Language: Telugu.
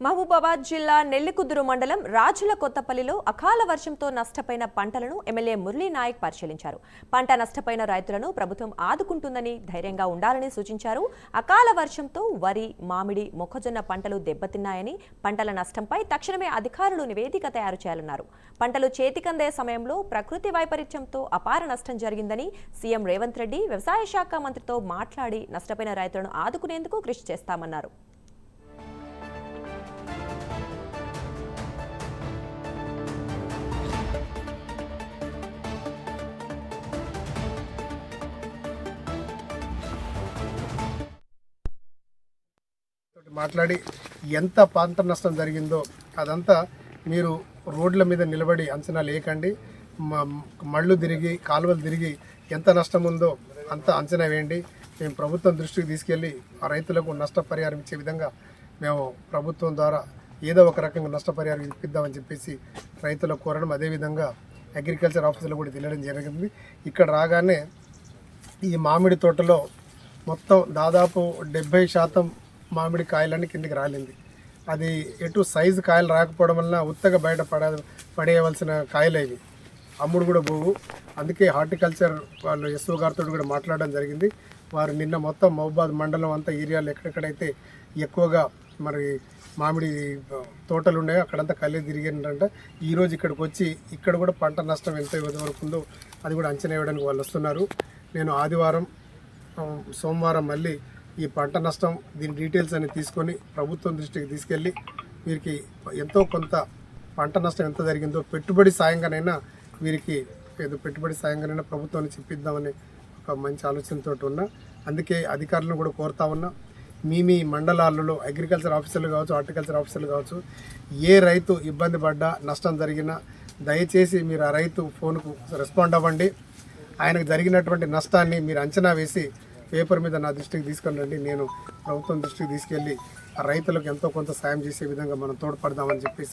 మహబూబాబాద్ జిల్లా నెల్లికుదురు మండలం రాజుల కొత్తపల్లిలో అకాల వర్షంతో నష్టపోయిన పంటలను ఎమ్మెల్యే మురళీ నాయక్ పరిశీలించారు. పంట నష్టపోయిన రైతులను ప్రభుత్వం ఆదుకుంటుందని, ధైర్యంగా ఉండాలని సూచించారు. అకాల వర్షంతో వరి, మామిడి, మొక్కజొన్న పంటలు దెబ్బతిన్నాయని, పంటల నష్టంపై తక్షణమే అధికారులు నివేదిక తయారు చేయాలన్నారు. పంటలు చేతికందే సమయంలో ప్రకృతి వైపరీత్యంతో అపార నష్టం జరిగిందని సీఎం రేవంత్ రెడ్డి వ్యవసాయ శాఖ మంత్రితో మాట్లాడి నష్టపోయిన రైతులను ఆదుకునేందుకు కృషి చేస్తామన్నారు. మాట్లాడి ఎంత పంట నష్టం జరిగిందో అదంతా మీరు రోడ్ల మీద నిలబడి అంచనా లేకండి, మళ్ళు తిరిగి కాలువలు తిరిగి ఎంత నష్టం ఉందో అంత అంచనా వేయండి. మేము ప్రభుత్వం దృష్టికి తీసుకెళ్ళి ఆ రైతులకు నష్టపరిహారం ఇచ్చే విధంగా మేము ప్రభుత్వం ద్వారా ఏదో ఒక రకంగా నష్టపరిహారం ఇప్పిద్దామని చెప్పేసి రైతులకు కోరడం, అదేవిధంగా అగ్రికల్చర్ ఆఫీసులో కూడా తెలియడం జరిగింది. ఇక్కడ రాగానే ఈ మామిడి తోటలో మొత్తం దాదాపు 70% మామిడి కాయలన్నీ కిందికి రాలింది. అది ఎటు సైజు కాయలు రాకపోవడం వలన ఉత్తగా బయట పడేయవలసిన కాయలు ఇవి, అమ్ముడు కూడా పోవు. అందుకే హార్టికల్చర్ వాళ్ళు ఎస్ఓ గారితో కూడా మాట్లాడడం జరిగింది. వారు నిన్న మొత్తం మహబూబాబాద్ మండలం అంతా ఏరియాలో ఎక్కడెక్కడైతే ఎక్కువగా మరి మామిడి తోటలు ఉన్నాయో అక్కడంతా కళ్ళే తిరిగిందంట. ఈరోజు ఇక్కడికి వచ్చి ఇక్కడ కూడా పంట నష్టం ఎంత వరకు ఉందో అది కూడా అంచనా వేయడానికి వాళ్ళు వస్తున్నారు. నేను ఆదివారం, సోమవారం మళ్ళీ ఈ పంట నష్టం దీని డీటెయిల్స్ అన్ని తీసుకొని ప్రభుత్వం దృష్టికి తీసుకెళ్ళి వీరికి ఎంతో కొంత పంట నష్టం ఎంత జరిగిందో పెట్టుబడి సాయంగానైనా వీరికి పెట్టుబడి సాయంగానైనా ప్రభుత్వాన్ని చెప్పిద్దామని ఒక మంచి ఆలోచనతో ఉన్నా. అందుకే అధికారులను కూడా కోరుతా ఉన్నా, మీ మండలాలలో అగ్రికల్చర్ ఆఫీసర్లు కావచ్చు, హార్టికల్చర్ ఆఫీసర్లు కావచ్చు, ఏ రైతు ఇబ్బంది పడ్డా నష్టం జరిగినా దయచేసి మీరు ఆ రైతు ఫోన్కు రెస్పాండ్ అవ్వండి. ఆయనకు జరిగినటువంటి నష్టాన్ని మీరు అంచనా వేసి పేపర్ మీద నా దృష్టికి తీసుకొని రండి. నేను ప్రభుత్వం దృష్టికి తీసుకెళ్ళి ఆ రైతులకు ఎంతో కొంత సాయం చేసే విధంగా మనం తోడ్పడదామని చెప్పేసి